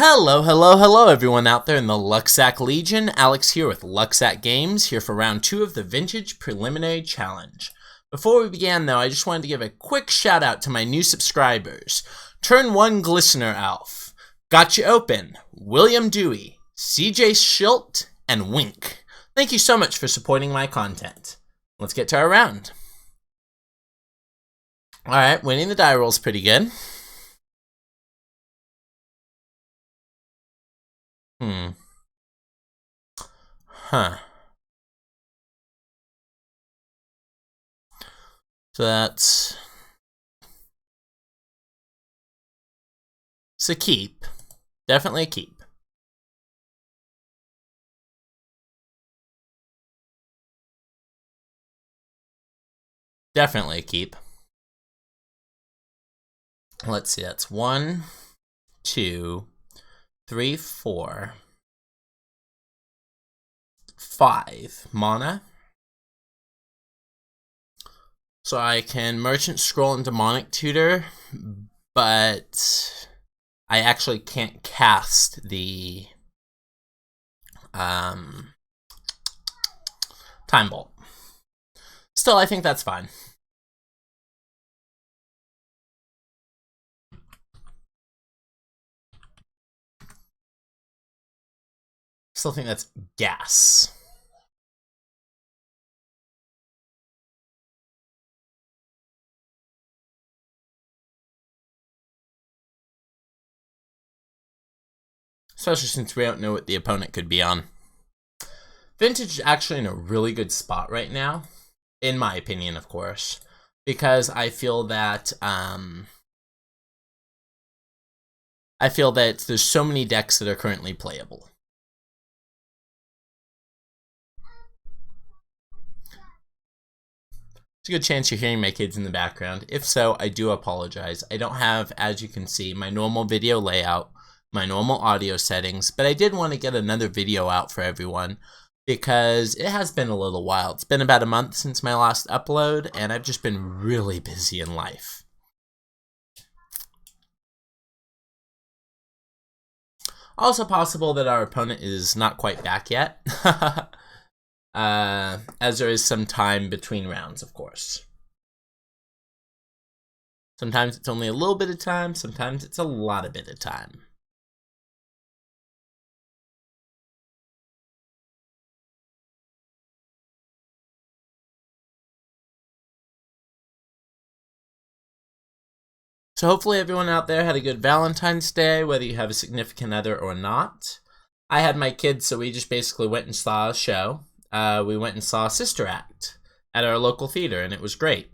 Hello, hello, hello everyone out there in the Lucksack Legion. Alex here with Lucksack Games, here for round 2 of the Vintage Preliminary Challenge. Before we begin though, I just wanted to give a quick shout out to my new subscribers. Turn 1 Glistener Alf, Gotcha Open, William Dewey, CJ Schilt, and Wink. Thank you so much for supporting my content. Let's get to our round. Alright, winning the die roll's pretty good. So that's a keep. Definitely a keep. Definitely a keep. Let's see, that's 1, 2, 3, 4, 5 mana. So I can Merchant Scroll and Demonic Tutor, but I actually can't cast the Time Bolt. Still, I think that's fine. Still think that's gas. Especially since we don't know what the opponent could be on. Vintage is actually in a really good spot right now, in my opinion, of course, because I feel that there's so many decks that are currently playable. There's a good chance you're hearing my kids in the background. If so, I do apologize. I don't have, as you can see, my normal video layout, my normal audio settings, but I did want to get another video out for everyone because it has been a little while. It's been about a month since my last upload, and I've just been really busy in life. Also possible that our opponent is not quite back yet. As there is some time between rounds, of course. Sometimes it's only a little bit of time, sometimes it's a lot of bit of time. So hopefully everyone out there had a good Valentine's Day, whether you have a significant other or not. I had my kids, so we just basically went and saw a show. We went and saw Sister Act at our local theater, and it was great.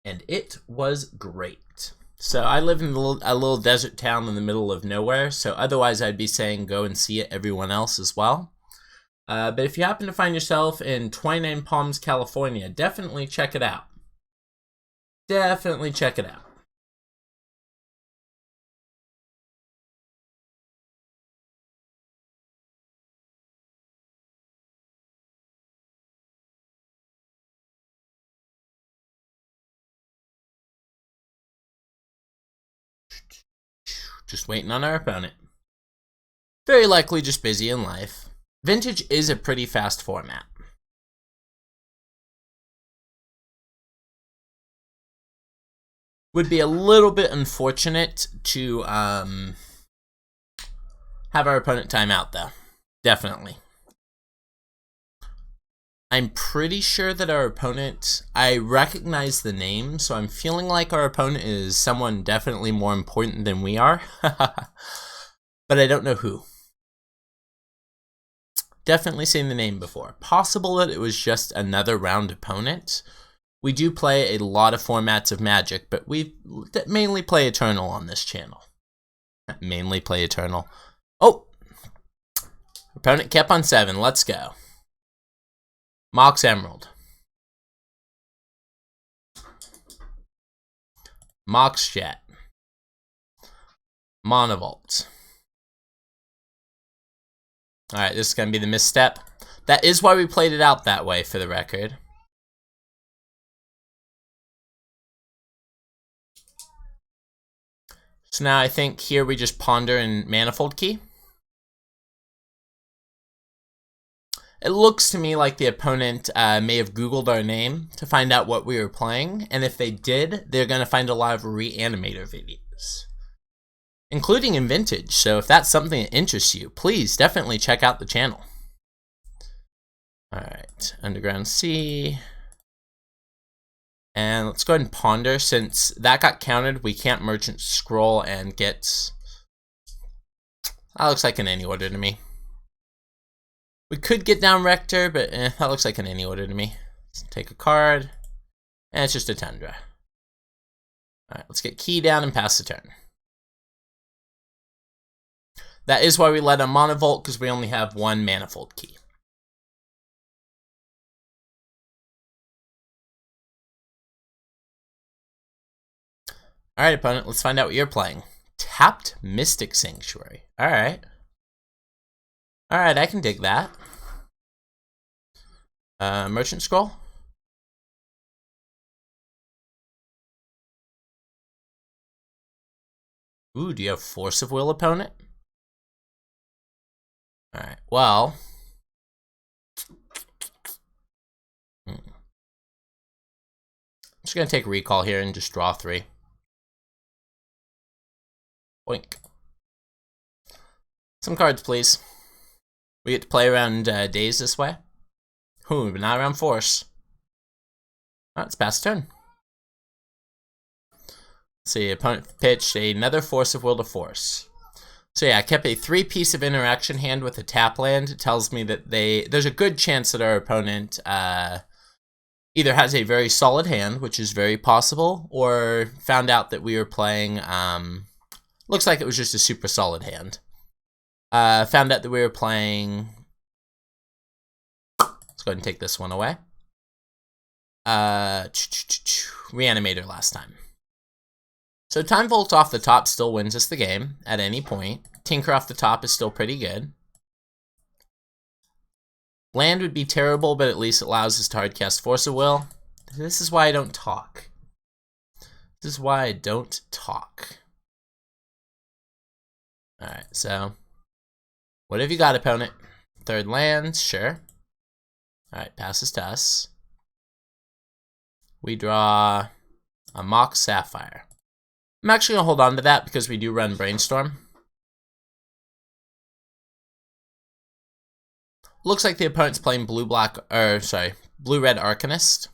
And it was great. So I live in a little desert town in the middle of nowhere, so otherwise I'd be saying go and see it, everyone else as well. But if you happen to find yourself in 29 Palms, California, definitely check it out. Definitely check it out. Just waiting on our opponent. Very likely just busy in life. Vintage is a pretty fast format. Would be a little bit unfortunate to have our opponent time out, though. Definitely. I'm pretty sure that our opponent, I recognize the name, so I'm feeling like our opponent is someone definitely more important than we are. But I don't know who. Definitely seen the name before. Possible that it was just another round opponent. We do play a lot of formats of Magic, but we mainly play Eternal on this channel. Mainly play Eternal. Oh! Opponent kept on 7. Let's go. Mox Emerald. Mox Jet. Monovolt. Alright, this is going to be the misstep. That is why we played it out that way, for the record. So now I think here we just ponder and manifold key. It looks to me like the opponent may have Googled our name to find out what we were playing, and if they did, they're going to find a lot of Reanimator videos, including in Vintage, so if that's something that interests you, please definitely check out the channel. Alright, Underground C. And let's go ahead and ponder. Since that got counted, we can't Merchant Scroll and get... That looks like an any order to me. We could get down Rector, but that looks like an any order to me. Let's take a card, and it's just a Tundra. Alright, let's get key down and pass the turn. That is why we let a Monovolt, because we only have one Manifold key. Alright, opponent, let's find out what you're playing. Tapped Mystic Sanctuary. Alright. Alright, I can dig that. Merchant Scroll. Ooh, do you have Force of Will, opponent? Alright, well. I'm just going to take Recall here and just draw 3. Boink. Some cards, please. We get to play around days this way. Ooh, but not around Force. Alright, let's pass the turn. Let's see, opponent pitched another Force of Will to Force. So yeah, I kept a 3-piece of interaction hand with a tap land. It tells me that there's a good chance that our opponent either has a very solid hand, which is very possible, or found out that we were playing, looks like it was just a super solid hand. Found out that we were playing, let's go ahead and take this one away. Reanimator last time. So Time Volt off the top still wins us the game at any point. Tinker off the top is still pretty good. Land would be terrible, but at least it allows us to hardcast Force of Will. This is why I don't talk. This is why I don't talk. Alright, so what have you got, opponent? Third land, sure. Alright, passes to us. We draw a Mock Sapphire. I'm actually going to hold on to that because we do run Brainstorm. Looks like the opponent's playing blue-red Arcanist.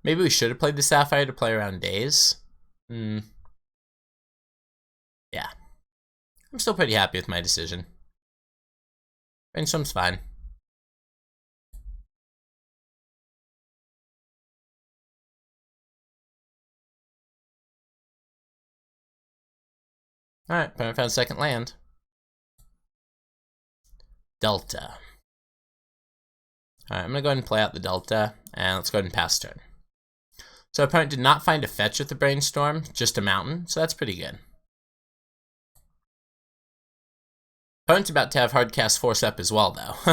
Maybe we should have played the Sapphire to play around days. Yeah. I'm still pretty happy with my decision. Brainstorm's fine. Alright, opponent found second land. Delta. Alright, I'm going to go ahead and play out the Delta, and let's go ahead and pass turn. So opponent did not find a fetch with the Brainstorm, just a mountain, so that's pretty good. Opponent's about to have hardcast Force up as well, though.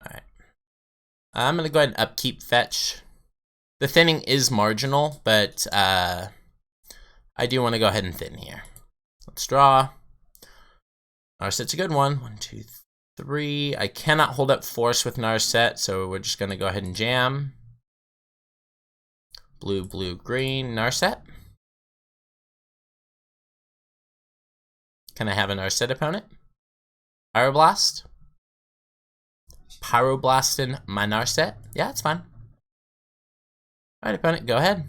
Alright. I'm going to go ahead and upkeep fetch. The thinning is marginal, but I do want to go ahead and thin here. Let's draw. Narset's a good one. 1, 2, 3. I cannot hold up Force with Narset, so we're just going to go ahead and jam. Blue, blue, green, Narset. Can I have a Narset opponent? Pyroblast. Pyroblasting my Narset. Yeah, it's fine. Alright, opponent, go ahead.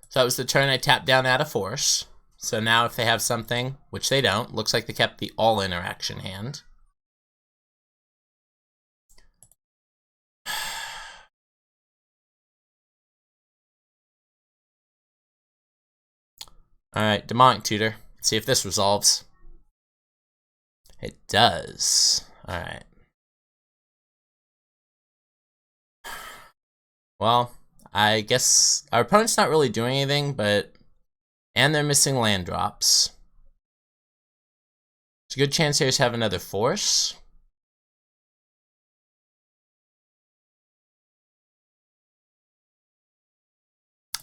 So that was the turn I tapped down out of Force. So now if they have something, which they don't, looks like they kept the all interaction hand. Alright, Demonic Tutor. Let's see if this resolves. It does. Alright. Well, I guess our opponent's not really doing anything, but... And they're missing land drops. There's a good chance here to have another force.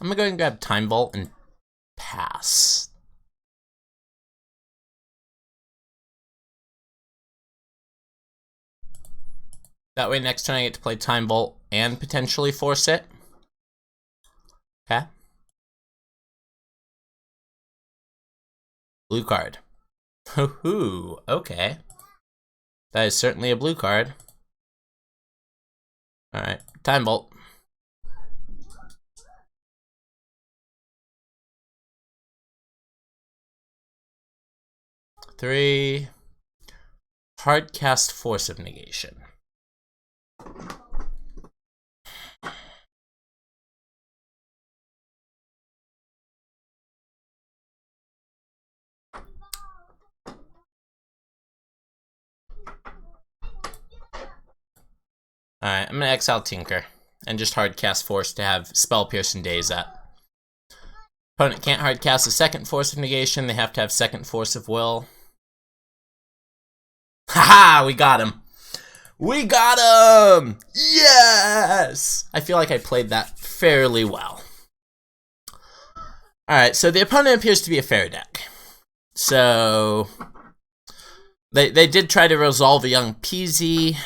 I'm gonna go ahead and grab Time Vault and pass. That way next turn I get to play Time Vault and potentially force it. Okay. Blue card. Hoo-hoo, okay. That is certainly a blue card. Alright, Time Vault. Three. Hard cast Force of Negation. Alright, I'm gonna exile Tinker and just hard cast Force to have Spell Pierce and Daze up. Opponent can't hard cast a second Force of Negation, they have to have second Force of Will. Haha, we got him! We got him! Yes! I feel like I played that fairly well. Alright, so the opponent appears to be a fair deck. So... They did try to resolve a young Peasy.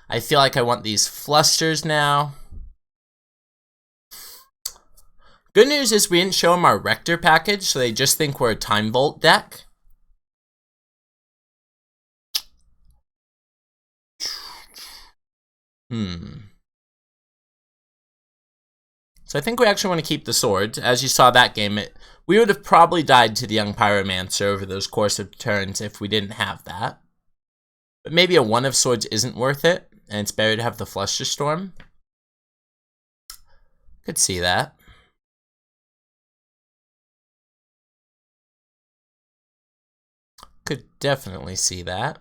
I feel like I want these flusters now. Good news is we didn't show them our Rector package, so they just think we're a Time Vault deck. So I think we actually want to keep the swords. As you saw that game, we would have probably died to the young Pyromancer over those course of turns if we didn't have that. But maybe a one of swords isn't worth it, and it's better to have the Flusterstorm. Could see that. Could definitely see that.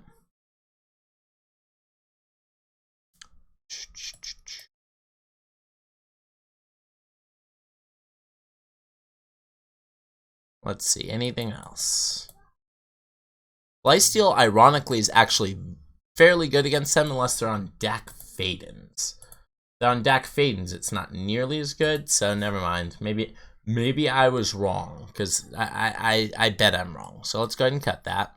Let's see, anything else? Lifesteal, ironically, is actually fairly good against them unless they're on Dak Fadens. If they're on Dak Fadens, it's not nearly as good, so never mind. Maybe I was wrong, because I bet I'm wrong. So let's go ahead and cut that.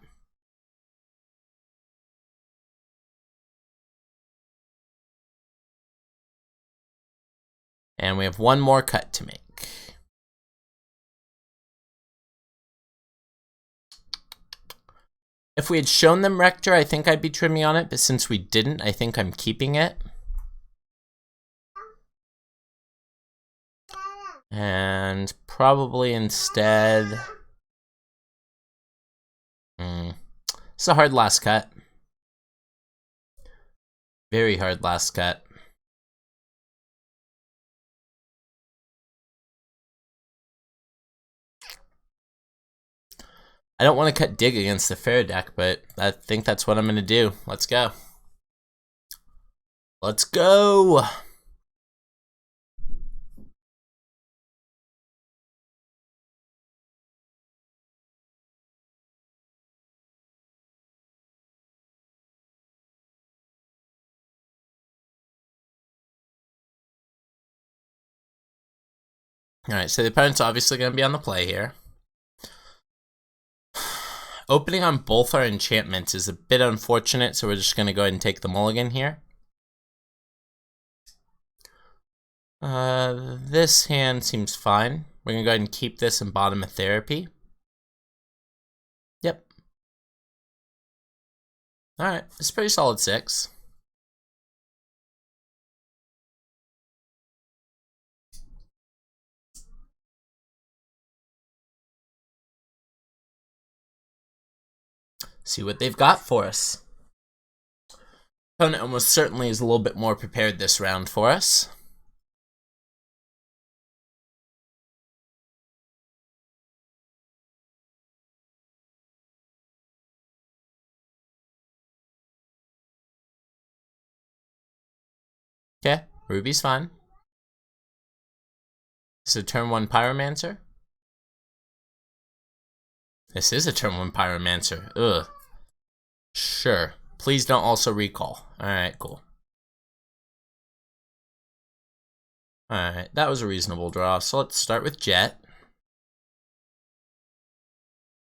And we have one more cut to make. If we had shown them Rector, I think I'd be trimming on it, but since we didn't, I think I'm keeping it. And probably instead... It's a hard last cut. Very hard last cut. I don't want to cut Dig against the fair deck, but I think that's what I'm going to do. Let's go. Let's go! Alright, so the opponent's obviously going to be on the play here. Opening on both our enchantments is a bit unfortunate, so we're just going to go ahead and take the mulligan here. This hand seems fine. We're going to go ahead and keep this in bottom of therapy. Yep. Alright, it's a pretty solid 6. See what they've got for us. Opponent almost certainly is a little bit more prepared this round for us. Okay, Ruby's fine. This is a turn 1 Pyromancer. This is a turn 1 Pyromancer. Ugh. Sure. Please don't also recall. Alright, cool. Alright, that was a reasonable draw. So let's start with Jet.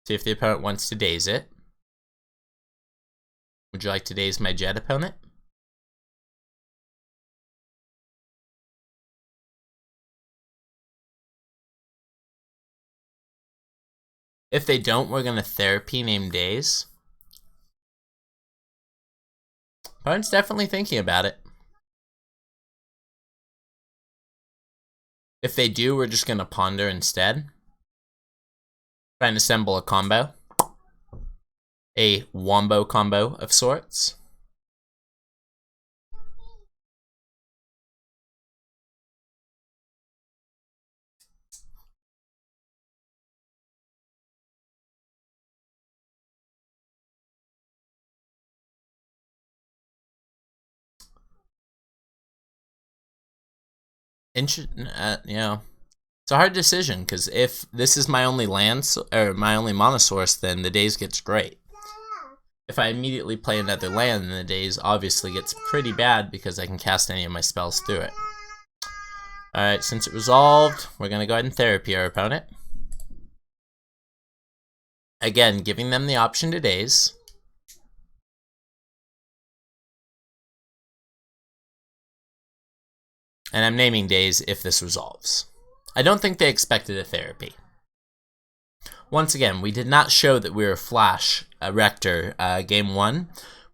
See if the opponent wants to daze it. Would you like to daze my Jet opponent? If they don't, we're going to therapy name Daze. Opponent's definitely thinking about it. If they do, we're just going to ponder instead. Try and assemble a combo. A wombo combo of sorts. Yeah. It's a hard decision, because if this is my only land, or my only mana source, then the Daze gets great. If I immediately play another land, then the Daze obviously gets pretty bad, because I can cast any of my spells through it. Alright, since it resolved, we're going to go ahead and therapy our opponent. Again, giving them the option to Daze. And I'm naming Daze if this resolves. I don't think they expected a therapy. Once again, we did not show that we were Flash Rector game 1.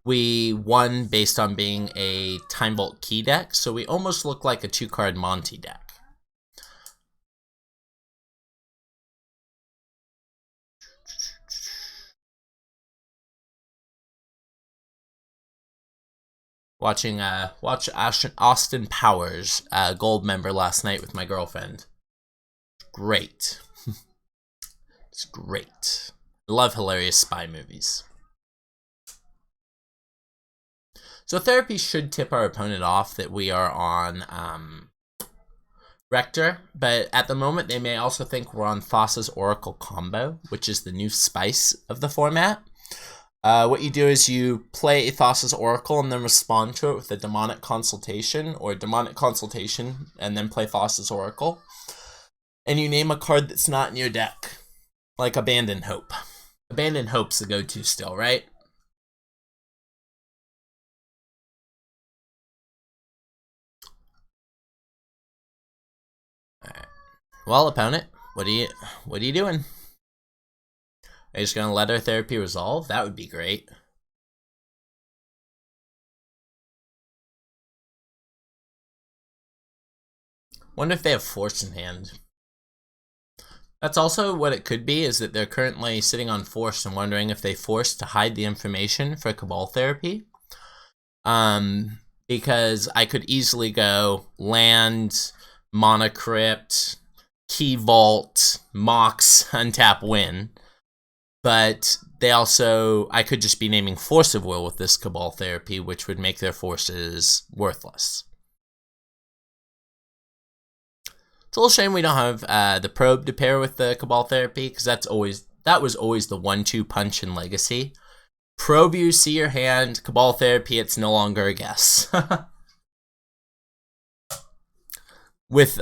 We won based on being a Time Vault key deck, so we almost look like a 2-card Monty deck. Watch Austin Powers, Gold member last night with my girlfriend. Great. It's great. I love hilarious spy movies. So therapy should tip our opponent off that we are on Rector, but at the moment they may also think we're on Thassa's Oracle combo, which is the new spice of the format. What you do is you play Thassa's Oracle and then respond to it with a Demonic Consultation, or Demonic Consultation and then play Thassa's Oracle. And you name a card that's not in your deck, like Abandoned Hope. Abandoned Hope's the go-to still, right? Alright. Well, opponent, what are you doing? Are you just gonna let our therapy resolve? That would be great. Wonder if they have Force in hand. That's also what it could be, is that they're currently sitting on Force and wondering if they force to hide the information for Cabal therapy. Because I could easily go land, Mana Crypt, Key Vault, Mox, untap, win. But they also, I could just be naming Force of Will with this Cabal therapy, which would make their forces worthless. It's a little shame we don't have the Probe to pair with the Cabal therapy, because that was always the 1-2 punch in Legacy. Probe you, see your hand, Cabal therapy, it's no longer a guess. With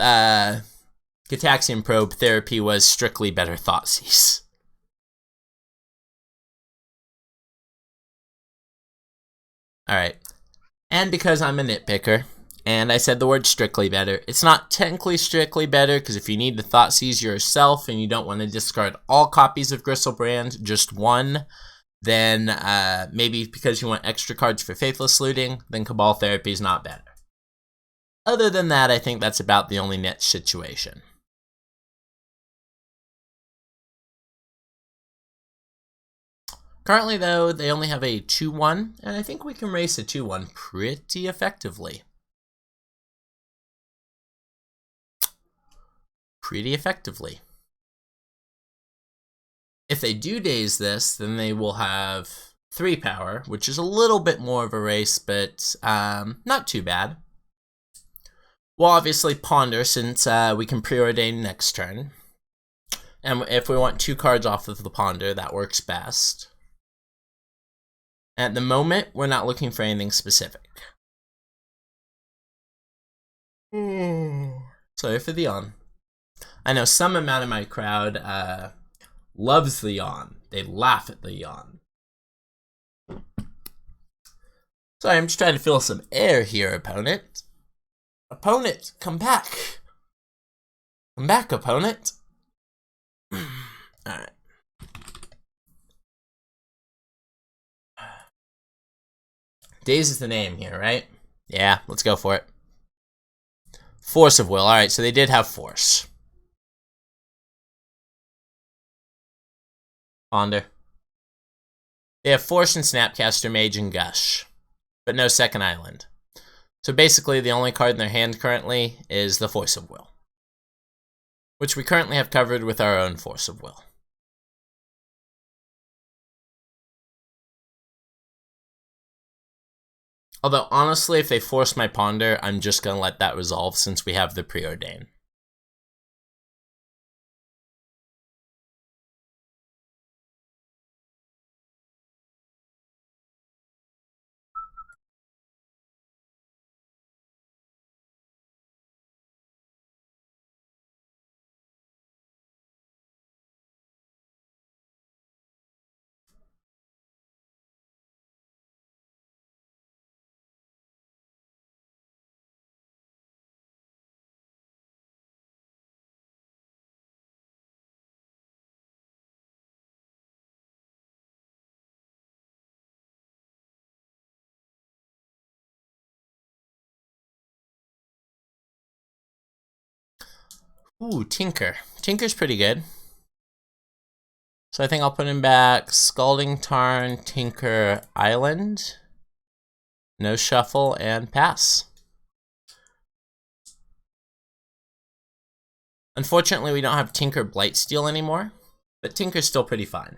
Gitaxian Probe, therapy was strictly better Thoughtseize. Alright, and because I'm a nitpicker, and I said the word strictly better, it's not technically strictly better, because if you need to Thoughtseize yourself and you don't want to discard all copies of Gristlebrand, just one, then maybe because you want extra cards for Faithless Looting, then Cabal therapy is not better. Other than that, I think that's about the only niche situation. Currently, though, they only have a 2-1, and I think we can race a 2-1 pretty effectively. If they do daze this, then they will have 3 power, which is a little bit more of a race, but not too bad. We'll obviously ponder since we can preordain next turn. And if we want 2 cards off of the ponder, that works best. At the moment, we're not looking for anything specific. Sorry for the yawn. I know some amount of my crowd loves the yawn. They laugh at the yawn. Sorry, I'm just trying to fill some air here, opponent. Opponent, come back. Come back, opponent. Alright. Daze is the name here, right? Yeah, let's go for it. Force of Will. Alright, so they did have Force. Ponder. They have Force and Snapcaster, Mage, and Gush. But no second island. So basically, the only card in their hand currently is the Force of Will, which we currently have covered with our own Force of Will. Although, honestly, if they force my Ponder, I'm just going to let that resolve since we have the Preordain. Ooh, Tinker. Tinker's pretty good. So I think I'll put him back. Scalding Tarn, Tinker, Island. No shuffle, and pass. Unfortunately, we don't have Tinker Blightsteel anymore, but Tinker's still pretty fine.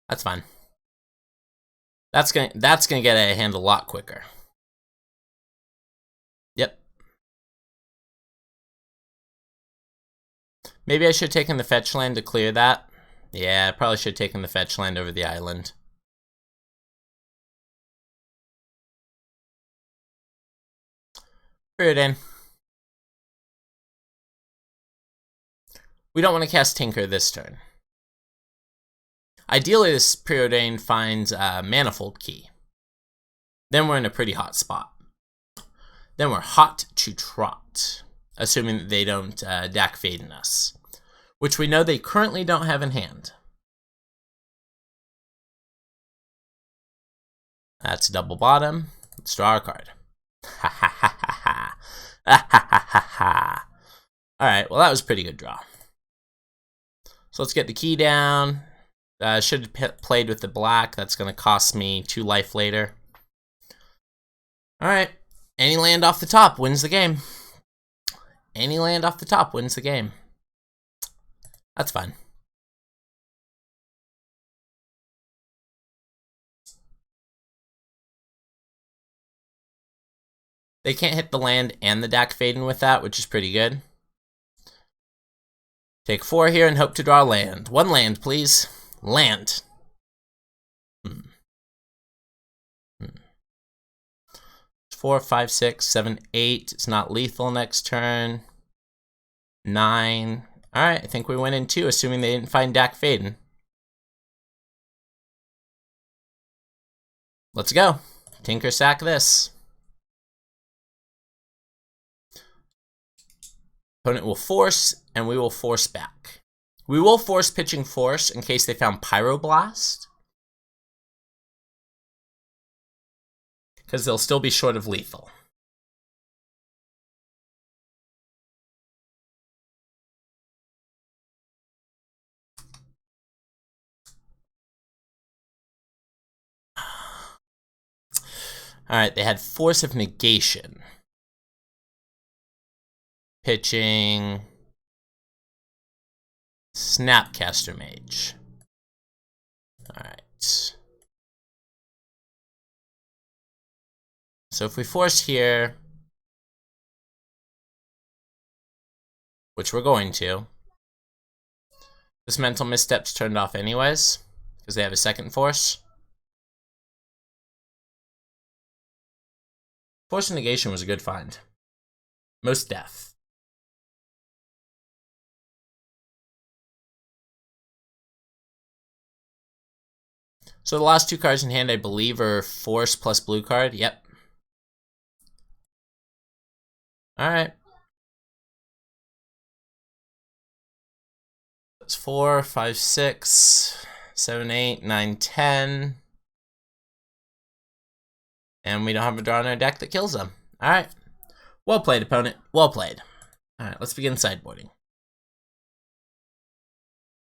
That's fine. That's gonna get out of hand a lot quicker. Yep. Maybe I should have taken the fetch land to clear that. Yeah, I probably should have taken the fetch land over the island. Preordain. We don't want to cast Tinker this turn. Ideally, this Preordain finds a Manifold Key. Then we're in a pretty hot spot. Then we're hot to trot, assuming that they don't Dak Faden us, which we know they currently don't have in hand. That's double bottom. Let's draw our card. Ha ha ha ha ha. Ha ha ha ha ha. Alright, well that was a pretty good draw. So let's get the key down. Should have played with the black. That's going to cost me 2 life later. Alright. Any land off the top wins the game. Any land off the top wins the game. That's fine. They can't hit the land and the Dak Faden with that, which is pretty good. Take 4 here and hope to draw land. 1 land, please. Land. 4, 5, 6, 7, 8. It's not lethal next turn. 9. Alright, I think we went in 2, assuming they didn't find Dak Faden. Let's go. Tinker sack this. Opponent will force, and we will force back. We will force pitching Force in case they found Pyroblast, because they'll still be short of lethal. Alright, they had Force of Negation. Pitching Snapcaster Mage. Alright. So if we force here, which we're going to, this mental misstep's turned off anyways, because they have a second force. Force of Negation was a good find. Most death. So the last two cards in hand, I believe, are Force plus blue card. Yep. Alright. That's 4, 5, 6, 7, 8, 9, 10. And we don't have a draw in our deck that kills them. Alright. Well played, opponent. Well played. Alright, let's begin sideboarding.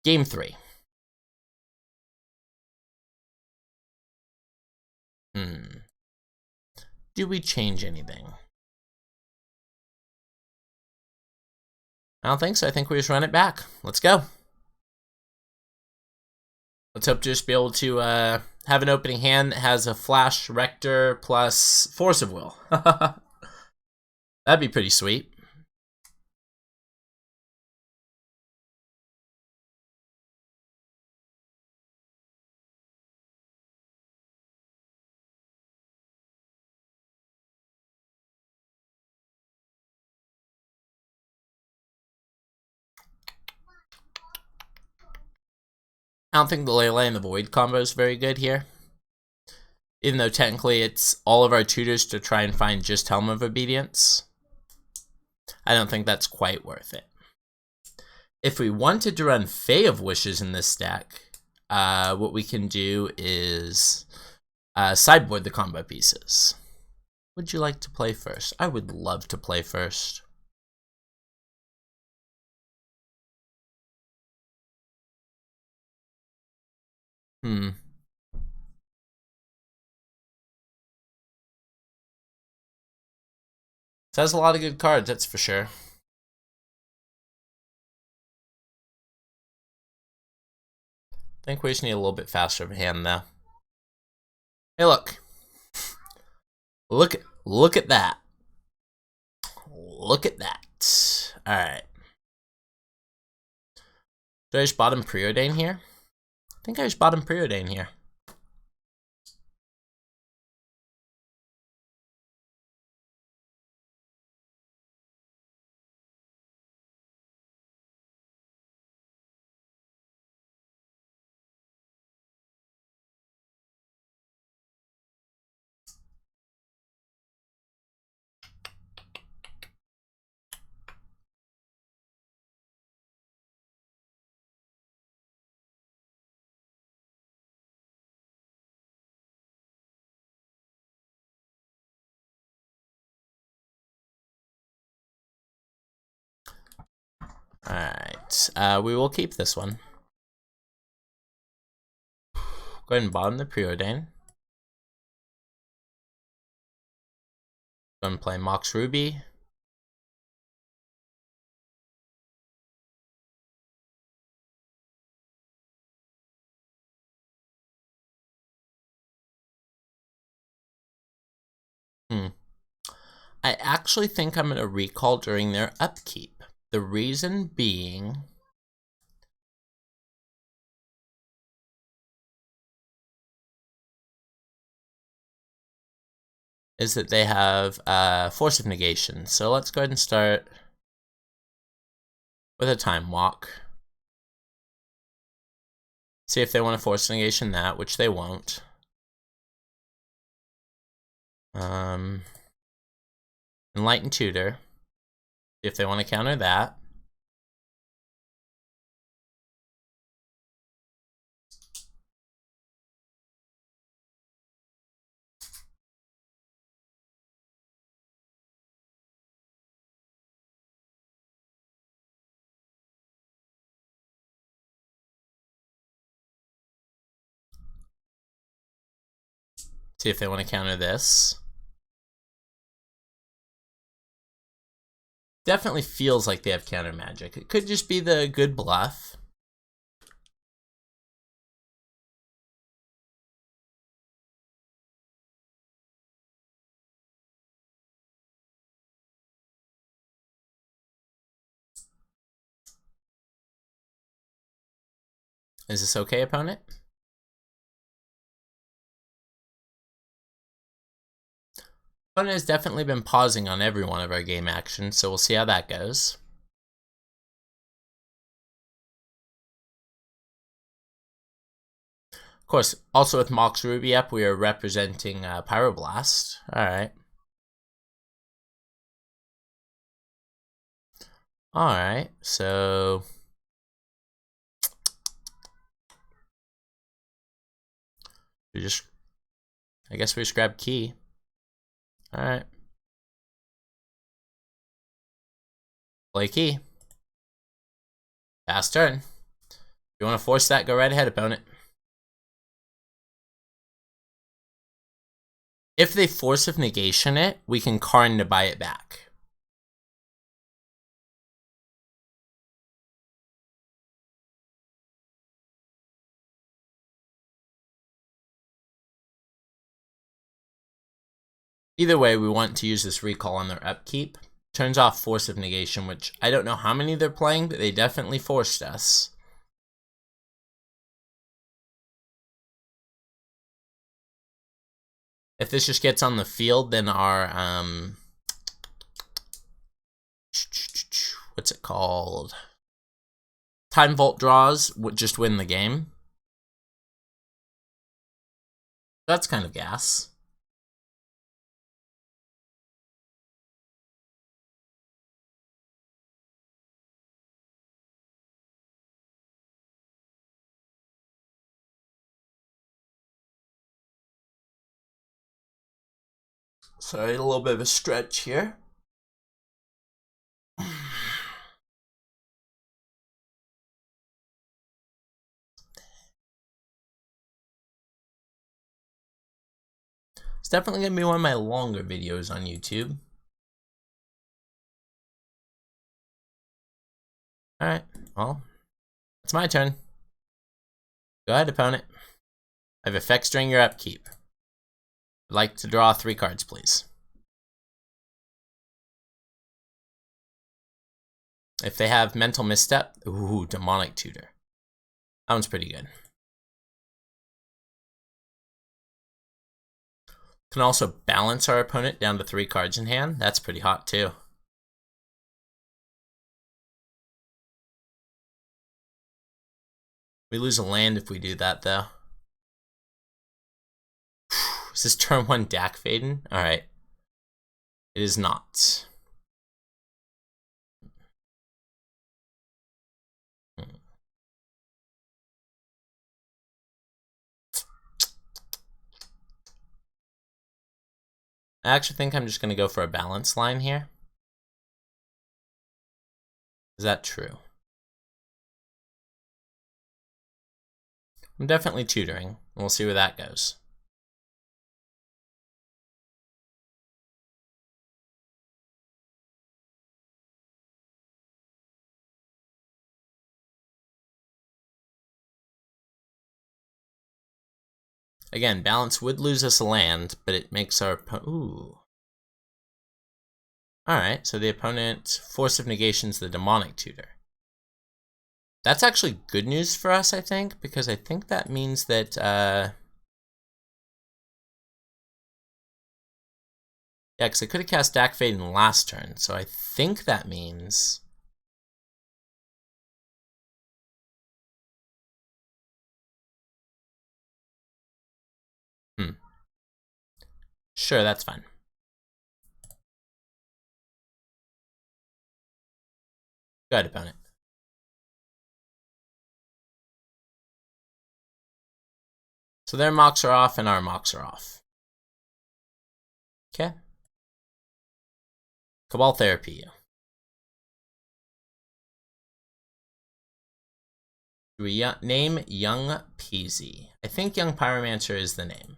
Game 3. Do we change anything? I don't think so. I think we just run it back. Let's go. Let's hope to just be able to have an opening hand that has a Flash Rector plus Force of Will. That'd be pretty sweet. I don't think the Leyline and the Void combo is very good here. Even though technically it's all of our tutors to try and find just Helm of Obedience. I don't think that's quite worth it. If we wanted to run Fae of Wishes in this deck, what we can do is sideboard the combo pieces. Would you like to play first? I would love to play first. It has a lot of good cards, that's for sure. I think we just need a little bit faster of a hand, though. Hey, look. Look at that. Look at that. Alright. Do I just bottom Preordain here? I think I just bottom Preordain here. Alright, we will keep this one. Go ahead and bottom the Preordain. Go ahead and play Mox Ruby. I actually think I'm going to recall during their upkeep. The reason being is that they have Force of Negation. So let's go ahead and start with a Time Walk. See if they want to Force of Negation that, which they won't. Enlightened Tutor. See if they want to counter that. See if they want to counter this. Definitely feels like they have counter magic. It could just be the good bluff. Is this okay, opponent? Opponent has definitely been pausing on every one of our game actions, so we'll see how that goes. Of course, also with Mox Ruby up, we are representing Pyroblast. Alright. Alright, so... I guess we just grab key. Alright. Play key. Fast turn. If you want to force that, go right ahead, opponent. If they force of negation it, we can Karn to buy it back. Either way, we want to use this recall on their upkeep. Turns off force of negation, which I don't know how many they're playing, but they definitely forced us. If this just gets on the field, then our, what's it called? Time Vault draws would just win the game. That's kind of gas. Sorry, a little bit of a stretch here. It's definitely going to be one of my longer videos on YouTube. Alright, well, it's my turn. Go ahead, opponent. I have effects during your upkeep. I'd like to draw 3 cards, please. If they have Mental Misstep, ooh, Demonic Tutor. That one's pretty good. Can also balance our opponent down to 3 cards in hand. That's pretty hot, too. We lose a land if we do that, though. Is this turn 1 Dak Faden? Alright. It is not. I actually think I'm just going to go for a balance line here. Is that true? I'm definitely tutoring, and we'll see where that goes. Again, balance would lose us a land, but it makes our ooh. Alright, so the opponent force of negation's the Demonic Tutor. That's actually good news for us, I think, because I think that means that yeah, because I could have cast Dak Faden last turn, so I think that means sure, that's fine. Go ahead, opponent. So their mocks are off and our mocks are off. Okay. Cabal Therapy. Do we name Young Peasy? I think Young Pyromancer is the name.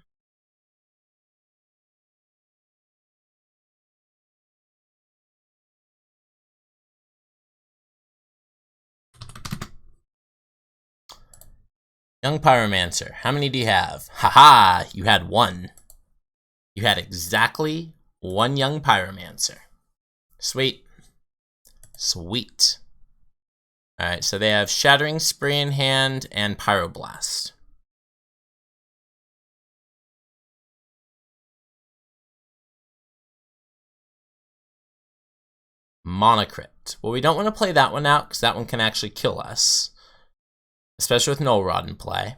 Young Pyromancer, how many do you have? Haha, you had 1. You had exactly 1 Young Pyromancer. Sweet. Sweet. Alright, so they have Shattering Spree in hand and Pyroblast. Monocrypt. Well, we don't want to play that one out because that one can actually kill us, especially with Null Rod in play.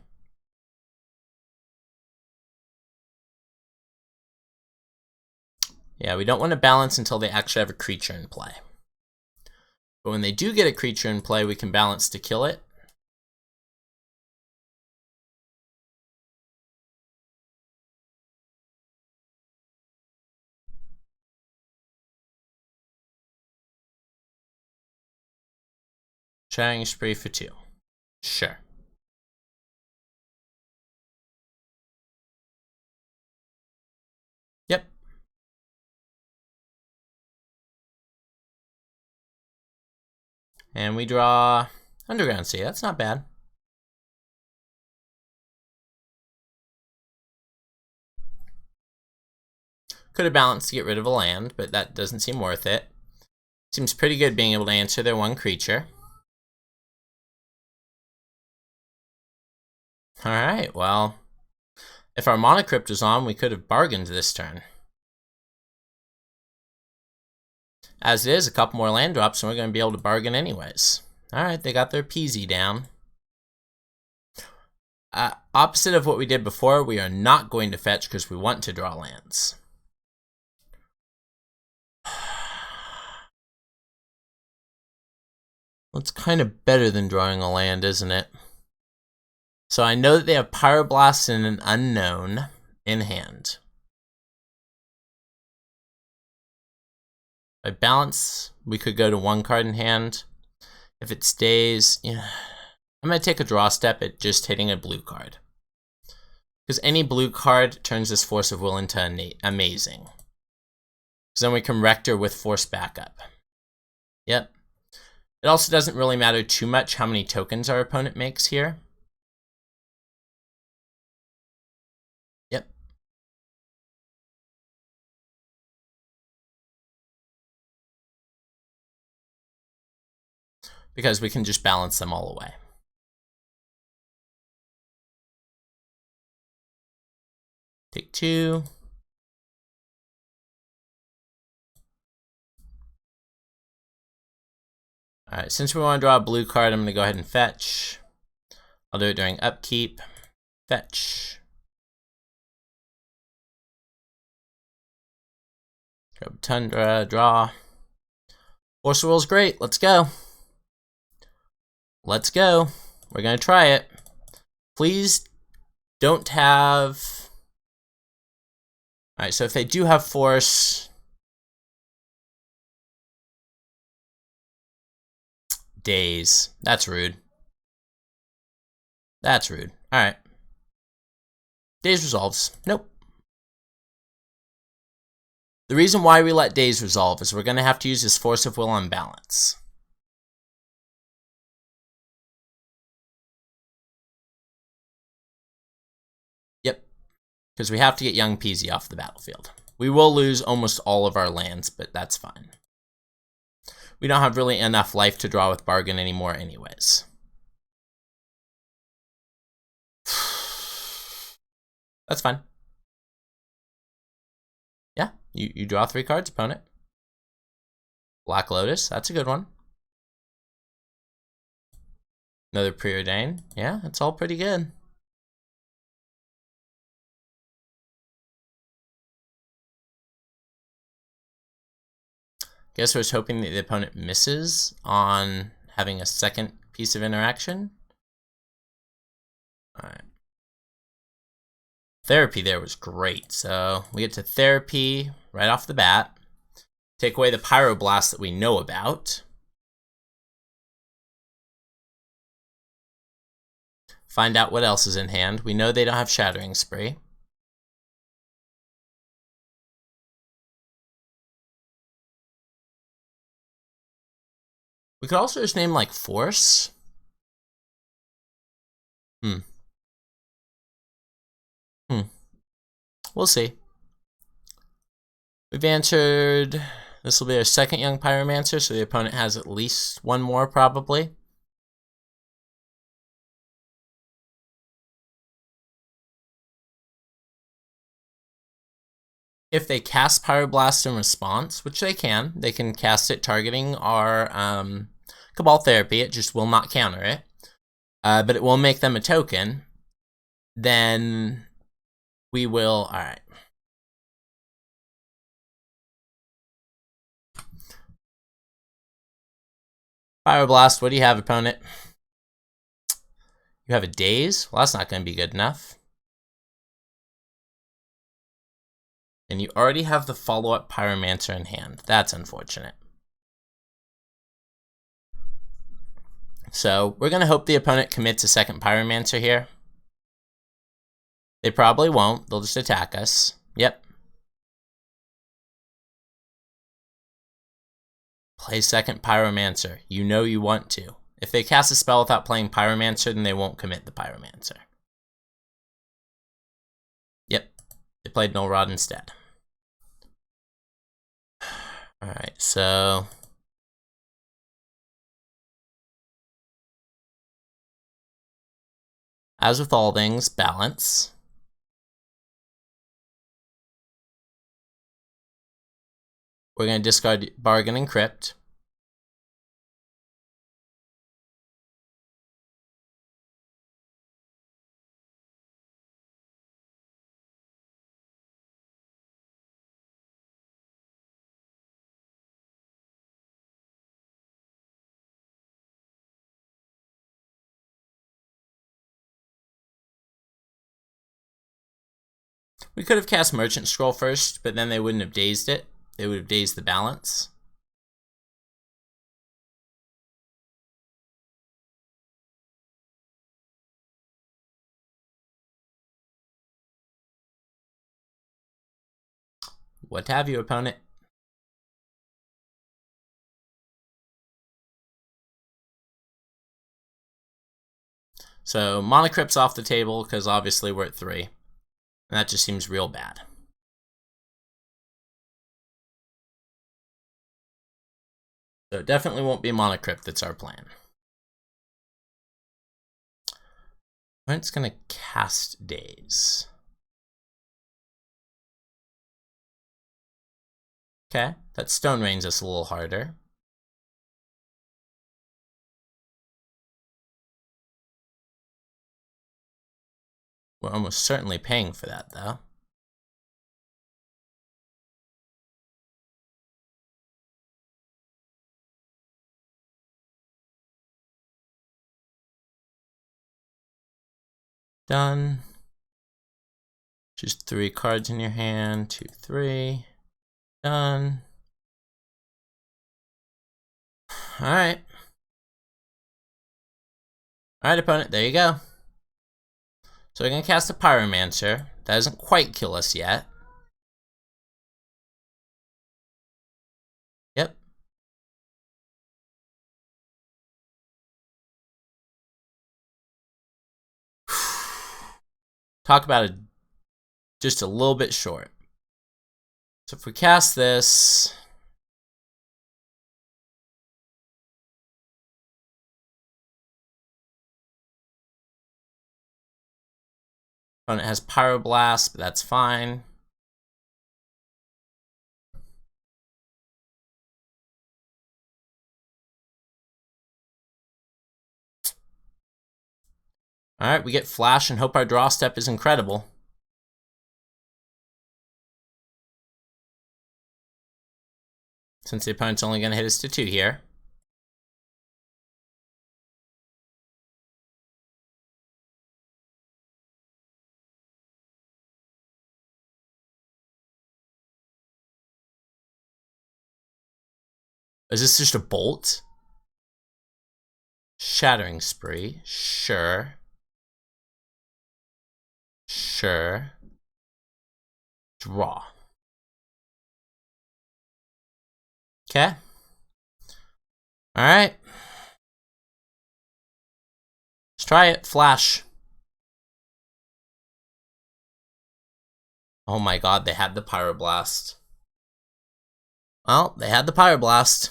Yeah, we don't want to balance until they actually have a creature in play. But when they do get a creature in play, we can balance to kill it. Shattering Spree for 2. Sure. Yep. And we draw Underground Sea. That's not bad. Could have balanced to get rid of a land, but that doesn't seem worth it. Seems pretty good being able to answer their one creature. Alright, well, if our Monocrypt was on, we could have bargained this turn. As it is, a couple more land drops, and we're going to be able to bargain anyways. Alright, they got their PZ down. Opposite of what we did before, we are not going to fetch because we want to draw lands. Well, it's kind of better than drawing a land, isn't it? So I know that they have Pyroblast and an Unknown in hand. By balance, we could go to 1 card in hand. If it stays, I'm going to take a draw step at just hitting a blue card. Because any blue card turns this Force of Will into amazing. Because then we can Rector with Force backup. Yep. It also doesn't really matter too much how many tokens our opponent makes here. Yep. Because we can just balance them all away. Take 2. Alright, since we want to draw a blue card, I'm going to go ahead and fetch. I'll do it during upkeep. Fetch. Go Tundra, draw. Force of Will's great. Let's go. Let's go. We're going to try it. Please don't have... Alright, so if they do have Force... Daze. That's rude. That's rude. Alright. Daze resolves. Nope. The reason why we let Daze resolve is we're going to have to use this Force of Will on balance. Yep. Because we have to get young Peasy off the battlefield. We will lose almost all of our lands, but that's fine. We don't have really enough life to draw with Bargain anymore anyways. That's fine. Yeah, you draw 3 cards, opponent. Black Lotus, that's a good one. Another Preordain. Yeah, it's all pretty good. Guess I was hoping that the opponent misses on having a second piece of interaction. Alright. Therapy there was great. So we get to Therapy right off the bat. Take away the Pyroblast that we know about. Find out what else is in hand. We know they don't have Shattering Spree. We could also just name like Force. We'll see. We've answered. This will be our second young Pyromancer, so the opponent has at least 1 more probably. If they cast Pyroblast in response, which they can cast it targeting our Cabal Therapy. It just will not counter it. But it will make them a token. Then we will... Alright. Pyroblast, what do you have, opponent? You have a Daze? Well, that's not going to be good enough. And you already have the follow-up Pyromancer in hand. That's unfortunate. So, we're going to hope the opponent commits a second Pyromancer here. They probably won't. They'll just attack us. Yep. Play second Pyromancer. You know you want to. If they cast a spell without playing Pyromancer, then they won't commit the Pyromancer. Yep. They played Null Rod instead. Alright, so... as with all things, balance. We're going to discard Bargain and Crypt. We could have cast Merchant Scroll first, but then they wouldn't have dazed it. They would have dazed the balance. What have you, opponent? So, Mana Crypt's off the table, because obviously we're at 3. And that just seems real bad. So it definitely won't be Mana Crypt, that's our plan. Opponent's gonna cast Daze. Okay, that Stone Rains us a little harder. We're almost certainly paying for that, though. Done. Just 3 cards in your hand. 2, 3. Done. Alright. Alright, opponent, there you go. So we're going to cast a Pyromancer. That doesn't quite kill us yet. Yep. Talk about it just a little bit short. So if we cast this... opponent has Pyroblast, but that's fine. Alright, we get Flash and hope our draw step is incredible. Since the opponent's only going to hit us to 2 here. Is this just a bolt? Shattering Spree. Sure. Sure. Draw. Okay. Alright. Let's try it. Flash. Oh my god, they had the Pyroblast. Well, they had the Pyroblast.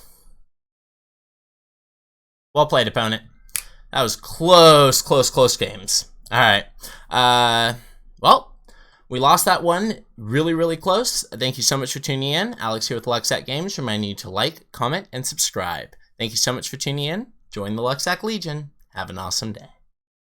Well played, opponent. That was close games. Alright. Well, We lost that one really close. Thank you so much for tuning in. Alex here with Lucksack Games, reminding you to like, comment, and subscribe. Thank you so much for tuning in. Join the Lucksack Legion. Have an awesome day.